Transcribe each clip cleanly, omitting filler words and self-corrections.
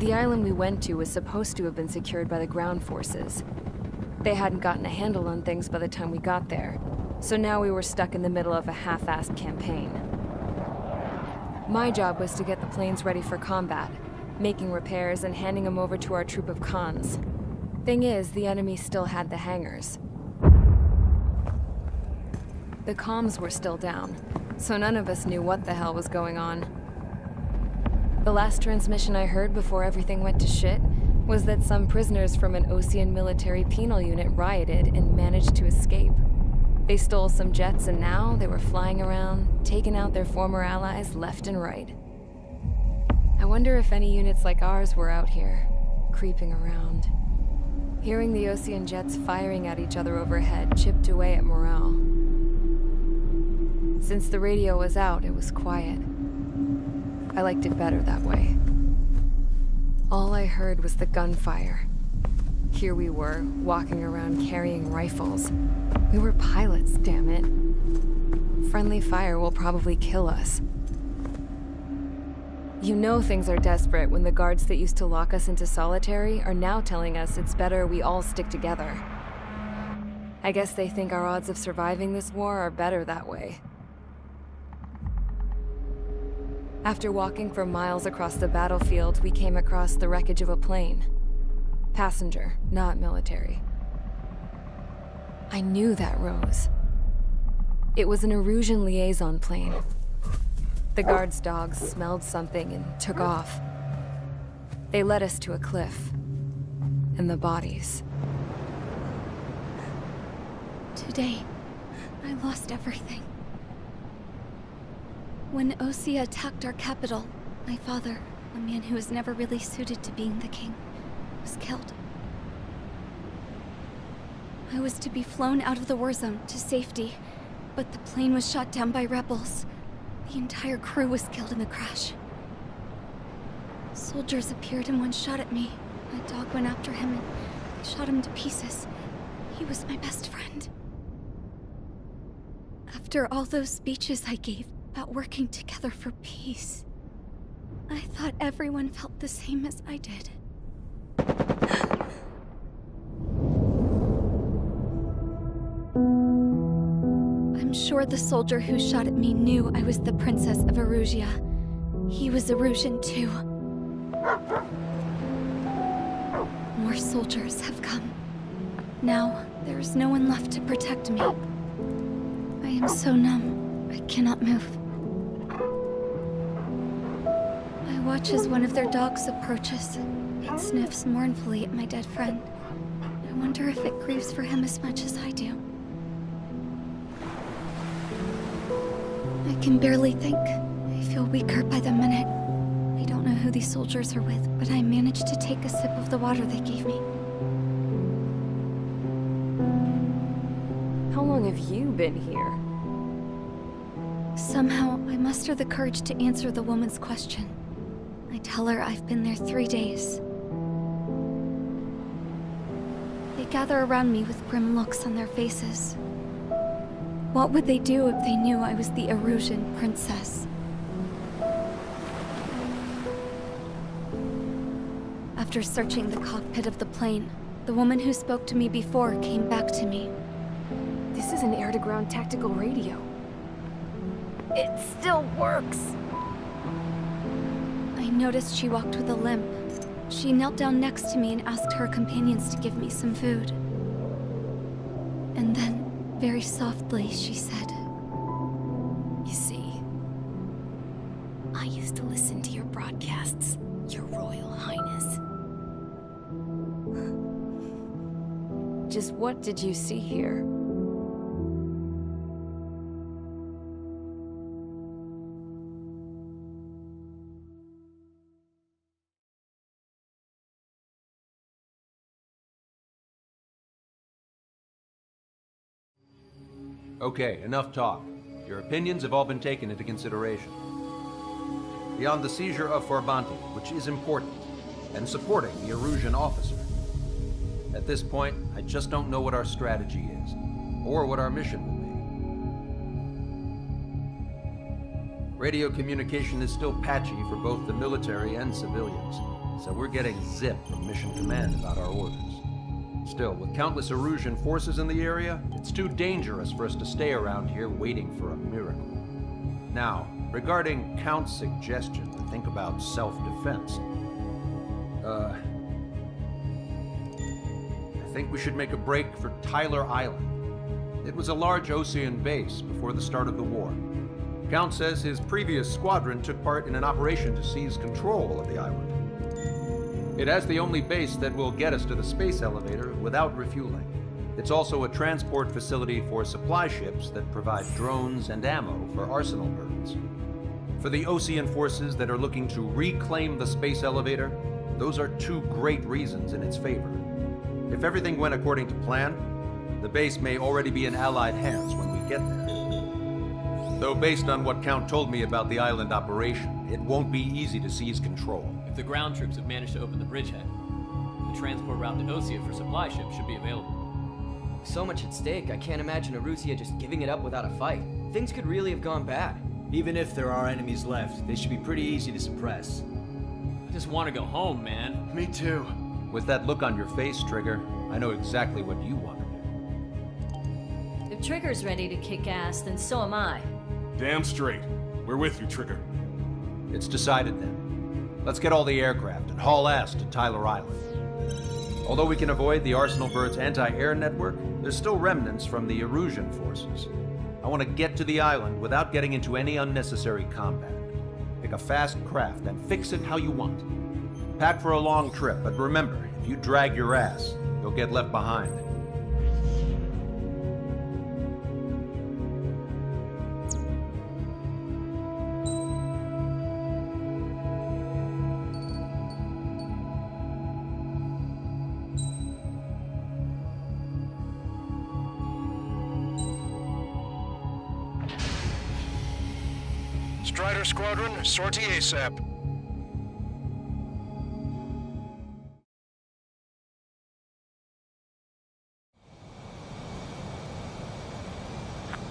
The island we went to was supposed to have been secured by the ground forces. They hadn't gotten a handle on things by the time we got there, so now we were stuck in the middle of a half-assed campaign. My job was to get the planes ready for combat, making repairs and handing them over to our troop of cons. Thing is, the enemy still had the hangars. The comms were still down, so none of us knew what the hell was going on. The last transmission I heard before everything went to shit was that some prisoners from an Osean military penal unit rioted and managed to escape. They stole some jets and now they were flying around, taking out their former allies left and right. I wonder if any units like ours were out here, creeping around. Hearing the Osean jets firing at each other overhead chipped away at morale. Since the radio was out, it was quiet. I liked it better that way. All I heard was the gunfire. Here we were, walking around carrying rifles. We were pilots, damn it. Friendly fire will probably kill us. You know things are desperate when the guards that used to lock us into solitary are now telling us it's better we all stick together. I guess they think our odds of surviving this war are better that way. After walking for miles across the battlefield, we came across the wreckage of a plane. Passenger, not military. I knew that rose. It was an Erusian liaison plane. The guards' dogs smelled something and took off. They led us to a cliff. And the bodies. Today, I lost everything. When Osea attacked our capital, my father, a man who was never really suited to being the king, was killed. I was to be flown out of the war zone to safety, but the plane was shot down by rebels. The entire crew was killed in the crash. Soldiers appeared and one shot at me. My dog went after him and I shot him to pieces. He was my best friend. After all those speeches I gave about working together for peace, I thought everyone felt the same as I did. I'm sure the soldier who shot at me knew I was the Princess of Erusia. He was Erusian too. More soldiers have come. Now, there is no one left to protect me. I am so numb, I cannot move. I watch as one of their dogs approaches. It sniffs mournfully at my dead friend. I wonder if it grieves for him as much as I do. I can barely think. I feel weaker by the minute. I don't know who these soldiers are with, but I managed to take a sip of the water they gave me. How long have you been here? Somehow, I muster the courage to answer the woman's question. I tell her I've been there 3 days. They gather around me with grim looks on their faces. What would they do if they knew I was the Erusian princess? After searching the cockpit of the plane, the woman who spoke to me before came back to me. This is an air-to-ground tactical radio. It still works! I noticed she walked with a limp. She knelt down next to me and asked her companions to give me some food. And then, very softly, she said, You see, I used to listen to your broadcasts, Your Royal Highness. Just what did you see here? Okay, enough talk. Your opinions have all been taken into consideration. Beyond the seizure of Forbanti, which is important, and supporting the Erusian officer, at this point, I just don't know what our strategy is, or what our mission will be. Radio communication is still patchy for both the military and civilians. so we're getting zip from Mission Command about our orders. Still, with countless Erusian forces in the area, it's too dangerous for us to stay around here waiting for a miracle. Now, regarding Count's suggestion to think about self-defense, I think we should make a break for Tyler Island. It was a large ocean base before the start of the war. Count says his previous squadron took part in an operation to seize control of the island. It has the only base that will get us to the space elevator without refueling. It's also a transport facility for supply ships that provide drones and ammo for arsenal birds. For the ocean forces that are looking to reclaim the space elevator, those are two great reasons in its favor. If everything went according to plan, the base may already be in Allied hands when we get there. Though based on what Count told me about the island operation, it won't be easy to seize control. If the ground troops have managed to open the bridgehead, the transport route to Osea for supply ships should be available. So much at stake, I can't imagine Erusia just giving it up without a fight. Things could really have gone bad. Even if there are enemies left, they should be pretty easy to suppress. I just want to go home, man. Me too. With that look on your face, Trigger, I know exactly what you want to do. If Trigger's ready to kick ass, then so am I. Damn straight. We're with you, Trigger. It's decided then. Let's get all the aircraft and haul ass to Tyler Island. Although we can avoid the Arsenal Bird's anti-air network, there's still remnants from the Erusian forces. I want to get to the island without getting into any unnecessary combat. Pick a fast craft and fix it how you want. Pack for a long trip, but remember, if you drag your ass, you'll get left behind. Strider Squadron, sortie ASAP.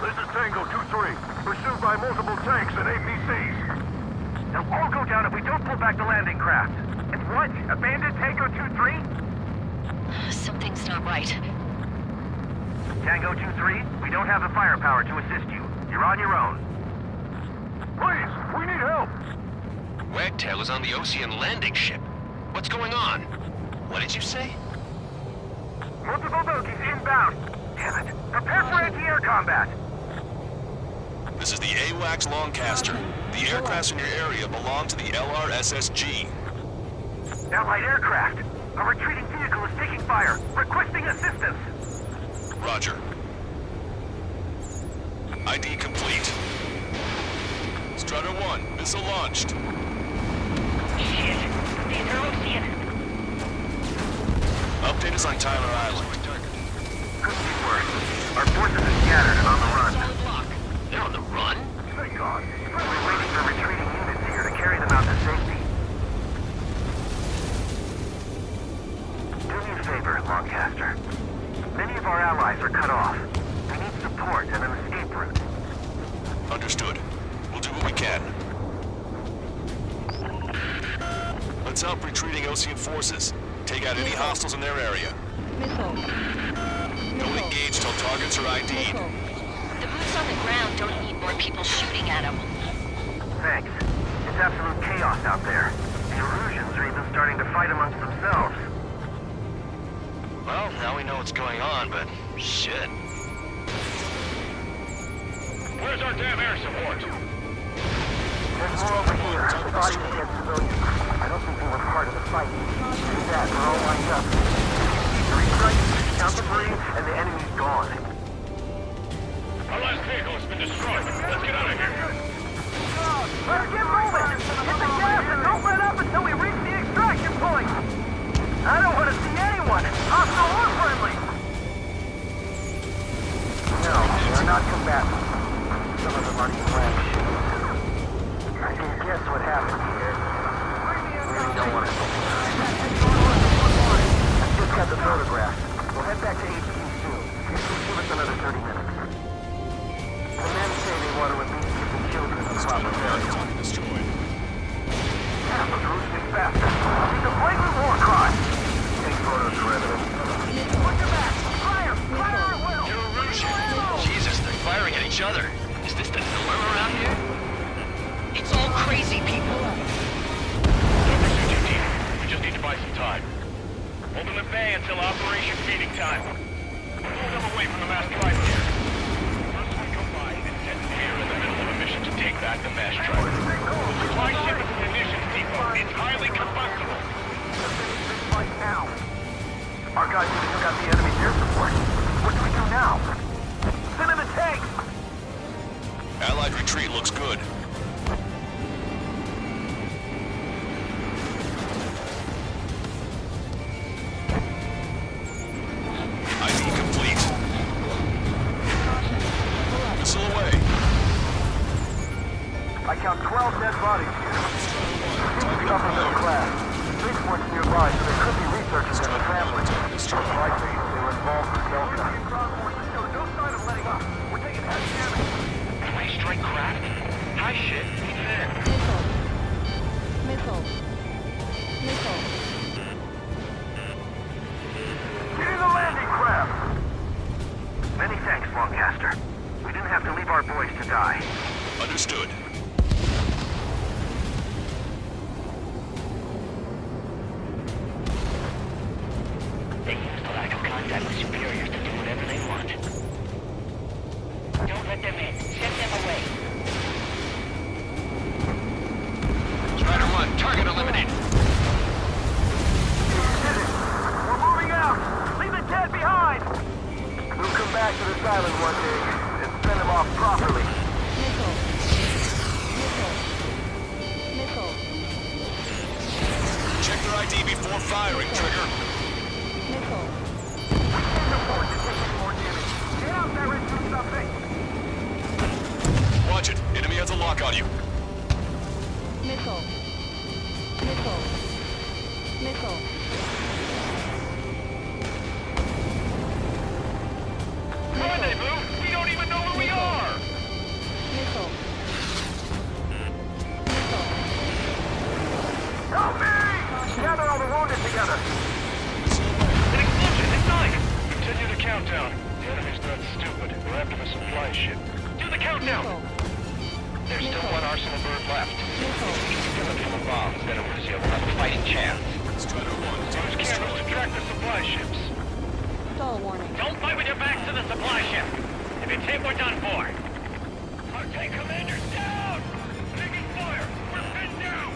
This is Tango 2-3, pursued by multiple tanks and APCs. They'll all go down if we don't pull back the landing craft. And what? Abandoned Tango 2-3? Something's not right. Tango 2-3, we don't have the firepower to assist you. You're on your own. Please, we need help! Wagtail is on the ocean landing ship. What's going on? What did you say? Multiple bogies inbound. Damn it. Prepare for anti-air combat. This is the AWACS Longcaster. The aircrafts in your area belong to the LRSSG. Allied aircraft. A retreating vehicle is taking fire. Requesting assistance. Roger. ID complete. Strider 1, missile launched. Shit. These are ocean. Update is on Tyler Island. Couldn't be worse. Our forces are scattered and on the run. Solid block. They're on the run? Thank God. We're waiting for retreating units here to carry them out to safety. Do me a favor, Longcaster. Many of our allies are cut off. We need support and an escape route. Understood. We'll do what we can. Let's help retreating ocean forces. Take out any hostiles in their area. Don't engage till targets are ID'd. The boots on the ground don't need more people shooting at them. Thanks. It's absolute chaos out there. The Erusians are even starting to fight amongst themselves. Well, now we know what's going on, but shit. Where's our damn air support? There's more over here. I thought you said civilians. I don't think they were part of the fight. See that, we're all lined up. 3 strikes, count to 3, and the enemy's gone. Our last vehicle has been destroyed. Let's get out of here. Let's get moving! Hit the gas and don't let up until we reach the extraction point! I don't want to see anyone, hostile or friendly! No, they're not combatants. Some of them aren't even wearing shoes. I can guess what happened here. Really don't want to think about it. I just got the photograph. We'll head back to HQ soon. Give us another 30 minutes. The men say they want to at least give the children a proper burial. Destroyed. Yeah, but Bruce is faster. I'll be the each other. Is this the norm around here? It's all crazy people. Don't pursue too deep. We just need to buy some time. Hold them at bay until Operation Feeding Time. Pull them away from the mass drive here. First one come by, then set we're in the middle of a mission to take back the mass drive. The supply ship is the munitions depot. It's highly combustible. Right now. Our guys even took out the enemy's air support. What do we do now? Send in the tanks! Allied retreat looks good. ID complete. Missile away. I count 12 dead bodies here. Seems to come from middle class. Spaceport's nearby, so there could be researchers and their families. Likely, they were involved with Delta. No sign of letting up. We're taking heavy damage. Three strike craft? High shit. He's in. Missile. Get in the landing craft! Many thanks, Lancaster. We didn't have to leave our boys to die. Understood. They use the lack of contact with superiors to do whatever they want. Don't let them in. Send them away. Strider 1, target eliminated. Did it! We're moving out! Leave the dead behind! We'll come back to this island one day and send them off properly. Check their ID before firing, Trigger. We can't afford to take any more damage. Get out there and do something! Watch it. Enemy has a lock on you. Rendezvous? We don't even know where we are! Help me! Gather all the wounded together! An explosion inside! Continue the countdown. The enemy's not stupid. We're after the supply ship. Do the countdown! There's still one arsenal bird left. Kill it full of bombs, then Aruzia will have a fighting chance. Strider 1, Use cameras to track the supply ships. Don't fight with your backs to the supply ship. If it's hit, we're done for. Our tank commander's down! Taking fire! We're pinned down!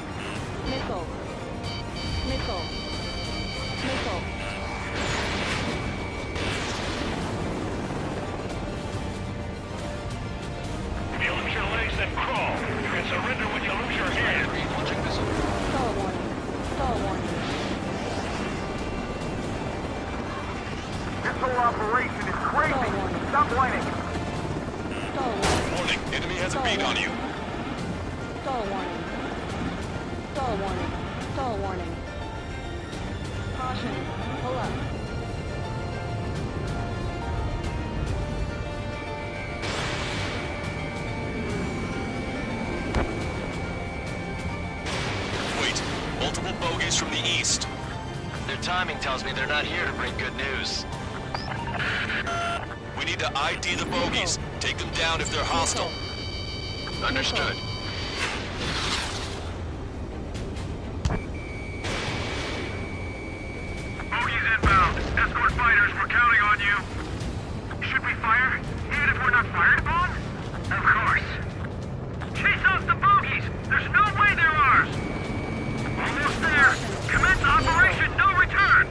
If you lose your legs, then crawl. You can surrender when you lose your hands. This whole operation is crazy! Stop whining! warning. Enemy has a beat on you. Wait. Multiple bogies from the east. Their timing tells me they're not here to bring good news. We need to ID the bogies. Take them down if they're hostile. Understood. Bogies inbound. Escort fighters, we're counting on you. Should we fire? Even if we're not fired upon? Of course. Chase off the bogies! There's no way they're ours! Almost there. Commence operation no return!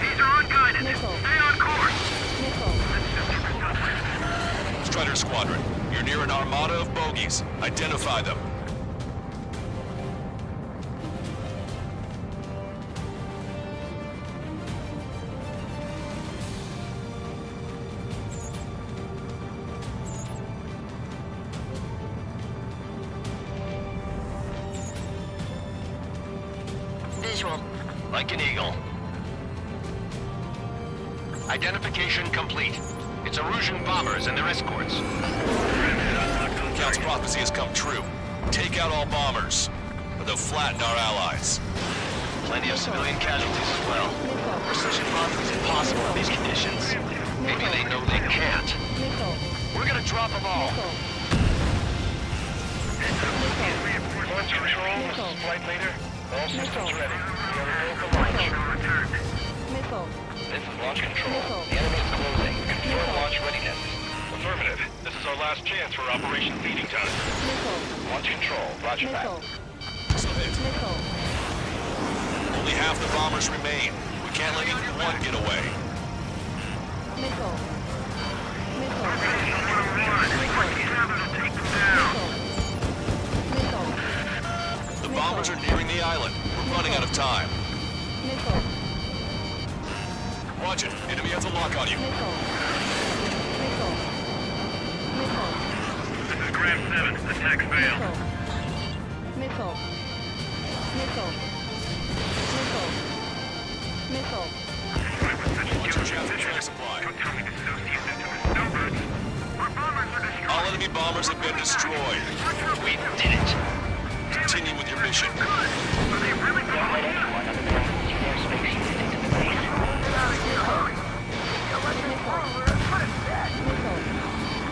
These are unguided. Stay on course. Strider Squadron, you're near an armada of bogies. Identify them. Visual. Like an eagle. Identification complete. It's Erusian bombers and their escorts. Count's prophecy has come true. Take out all bombers, or they'll flatten our allies. Plenty of civilian casualties as well. Precision bombing is impossible in these conditions. Maybe they know they can't. We're gonna drop them all. Launch control, this is flight leader. All systems ready. We are go for launch. This is launch control. The enemy is closing. Confirm launch readiness. Affirmative. This is our last chance for Operation Feeding Time. Launch control, roger that. Only half the bombers remain. We can't let even one get away. The bombers are nearing the island. We're running out of time. Watch it. Enemy has a lock on you. This is Graham 7. Attack failed. Watch your chance for track supply. All enemy bombers have been destroyed. We did it. Continue with your mission.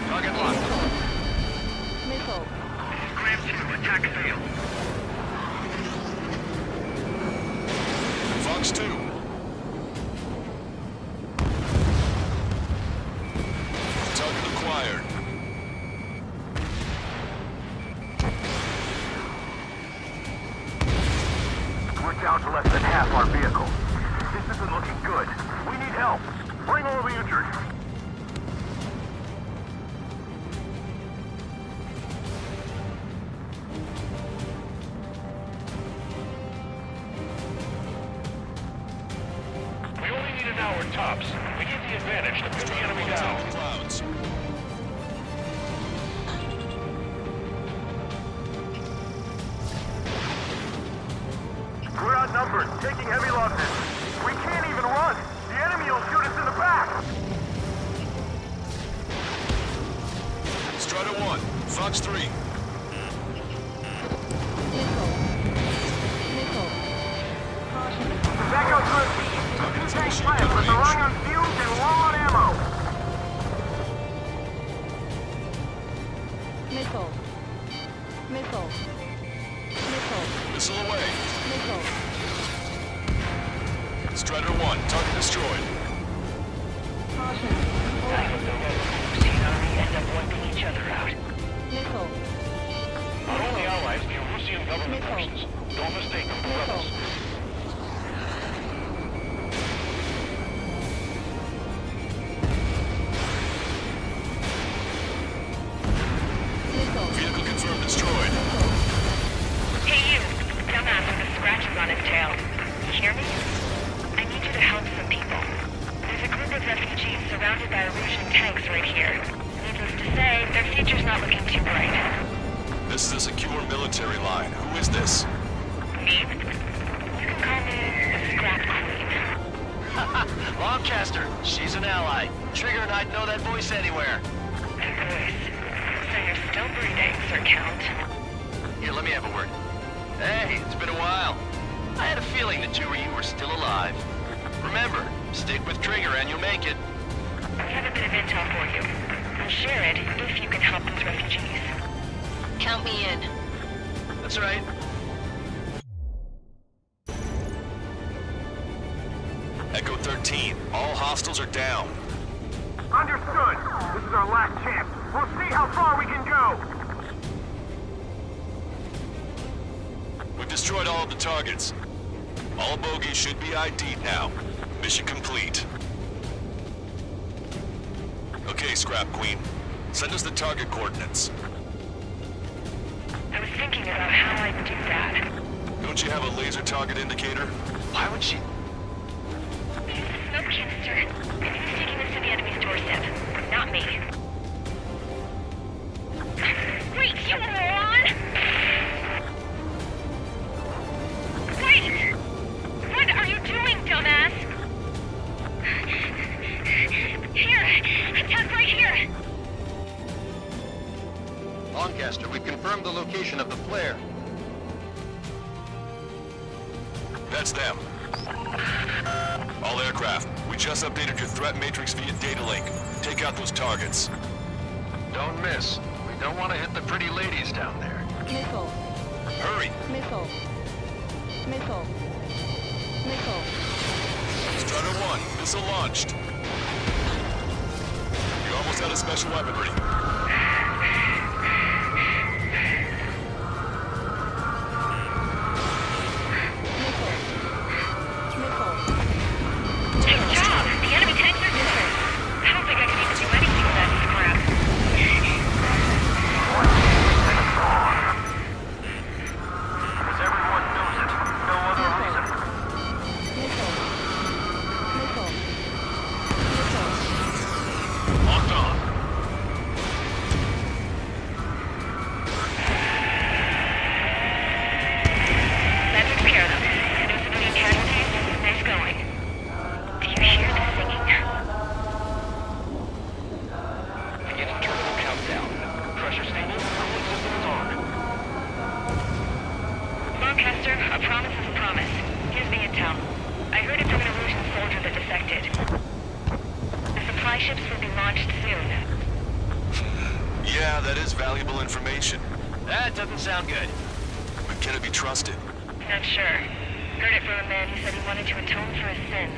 Target locked. Graham 2. Attack failed. Fox 2. Target acquired. We're down to less than half our vehicle. This isn't looking good. We need help. Bring all the injured. We only need an hour tops. We need the advantage to pin the enemy down. Clouds. We're outnumbered, taking heavy losses. We can't even run. The enemy will shoot us in the back. Strider 1. Fox 3. Back out to the Target is tank machine plant, gun but they're running range. on fumes and low on ammo. Missile away. Strider 1. Target destroyed. End up wiping each other out. Our only allies, the Russian government forces. Don't mistake them for rebels. Vehicle confirmed destroyed. Hey you, dumbass with the scratches on his tail. You hear me? I need you to help some people. There's a group of refugees surrounded by Russian tanks right here. Needless to say, their future's not looking too bright. This is a secure military line. Who is this? Me? You can call me the Scrap Queen. Lancaster, she's an ally. Trigger and I'd know that voice anywhere. That voice. So you're still breathing, Sir Count. Here, let me have a word. Hey, it's been a while. I had a feeling the two of you were still alive. Remember, stick with Trigger and you'll make it. We have a bit of intel for you. I'll share it if you can help these refugees. Count me in. That's right. Echo 13. All hostiles are down. Understood. This is our last chance. We'll see how far we can go. We've destroyed all of the targets. All bogies should be ID'd now. Mission complete. Okay, Scrap Queen. Send us the target coordinates. I was thinking about how I'd do that. Don't you have a laser target indicator? Why would she... Use the smoke canister. Who's taking this to the enemy's doorstep? Not me. Wait, you moron! Wait! What are you doing, dumbass? Here! Attack right here! Lancaster, we've confirmed the location of the flare. That's them. All aircraft, we just updated your threat matrix via data link. Take out those targets. Don't miss. We don't want to hit the pretty ladies down there. Missile. Hurry! Missile. Missile. Missile. Strider 1, missile launched. You're almost out of special weaponry. Good job! The enemy tanks are distant. I don't think I can even do anything with that scrap. Because everyone knows it. No other reason. Locked on. That took care of them. No civilian casualties. Nice going. Do you hear the singing? Beginning terminal countdown. Pressure stable. Cooling systems on. Lancaster, a promise is a promise. Here's the intel. I heard it from an Erusian soldier that defected. The supply ships will be launched soon. Yeah, that is valuable information. That doesn't sound good. But can it be trusted? Not sure. Heard it from a man who said he wanted to atone for his sins.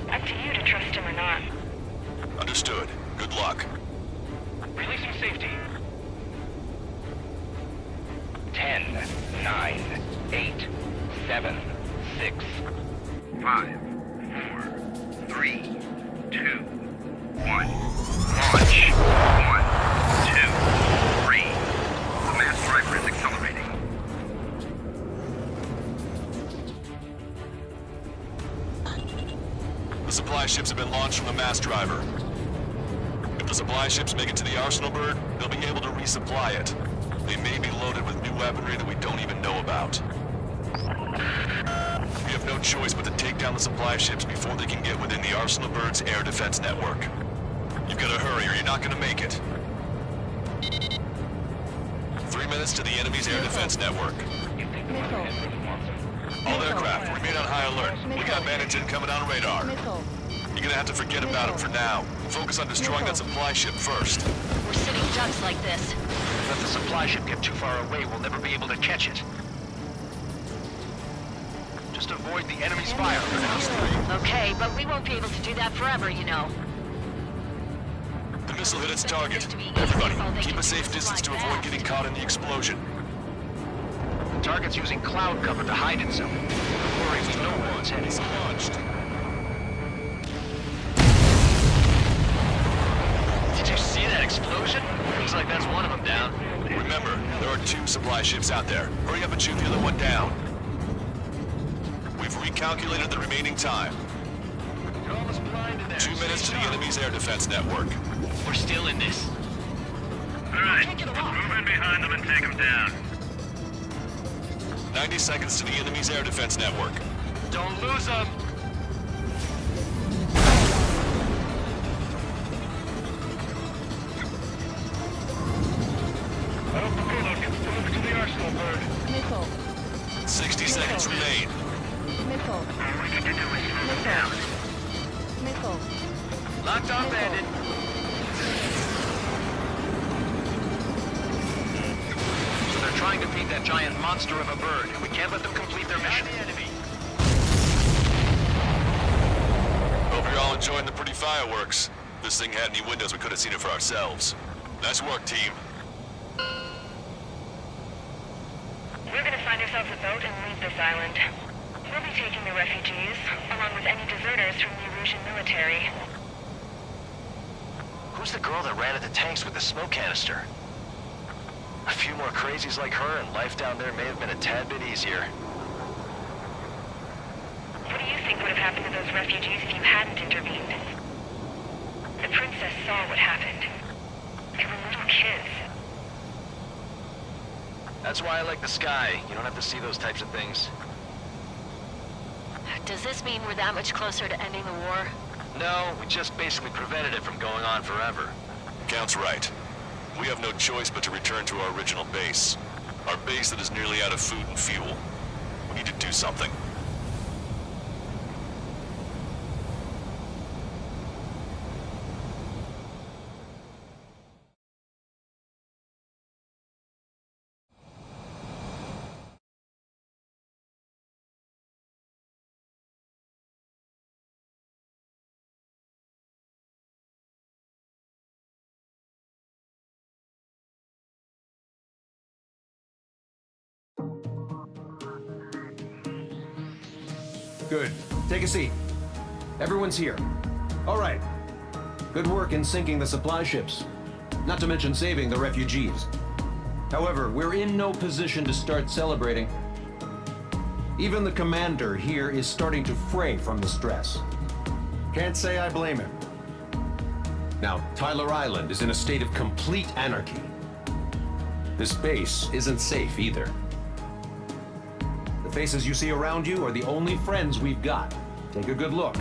Up to you to trust him or not. Understood. Good luck. Releasing safety. 10, 9, 8, 7, 6, 5, 4, 3, 2, 1. Launch. 1, 2, 3. The mass driver is accelerating. The supply ships have been launched from the mass driver. If the supply ships make it to the arsenal bird, they'll be able to resupply it. They may be loaded with new weaponry that we don't even know about. We have no choice but to take down the supply ships before they can get within the arsenal bird's air defense network. You've got to hurry or you're not going to make it. 3 minutes to the enemy's air defense network. All aircraft, remain on high alert. We got bandits incoming on radar. You're gonna have to forget about them for now. Focus on destroying that supply ship first. We're sitting ducks like this. Let the supply ship get too far away, we'll never be able to catch it. Just avoid the enemy's fire for now. Okay, but we won't be able to do that forever, you know. The missile hit its target. Everybody, keep a safe distance to avoid getting caught in the explosion. The target's using cloud cover to hide itself. Don't worry, we know where it's headed. Missile launched. Did you see that explosion? Looks like that's one of them down. Remember, there are 2 supply ships out there. Hurry up and shoot the other one down. We've recalculated the remaining time. 2 minutes to the enemy's air defense network. We're still in this. Alright, move in behind them and take them down. 90 seconds to the enemy's air defense network. Don't lose them! Move to the arsenal bird. 60 seconds remain. All we need to do is slow them down. Locked on, bandit. So they're trying to beat that giant monster of a bird. We can't let them complete their mission. Hope you're all enjoying the pretty fireworks. If this thing had any windows, we could have seen it for ourselves. Nice work, team. We're gonna find ourselves a boat and leave this island. We'll be taking the refugees, along with any deserters from the Erusian military. Who's the girl that ran at the tanks with the smoke canister? A few more crazies like her and life down there may have been a tad bit easier. What do you think would have happened to those refugees if you hadn't intervened? The princess saw what happened. They were little kids. That's why I like the sky. You don't have to see those types of things. Does this mean we're that much closer to ending the war? No, we just basically prevented it from going on forever. Count's right. We have no choice but to return to our original base. Our base that is nearly out of food and fuel. We need to do something. Good. Take a seat. Everyone's here. All right. Good work in sinking the supply ships. Not to mention saving the refugees. However, we're in no position to start celebrating. Even the commander here is starting to fray from the stress. Can't say I blame him. Now, Tyler Island is in a state of complete anarchy. This base isn't safe either. The faces you see around you are the only friends we've got. Take a good look.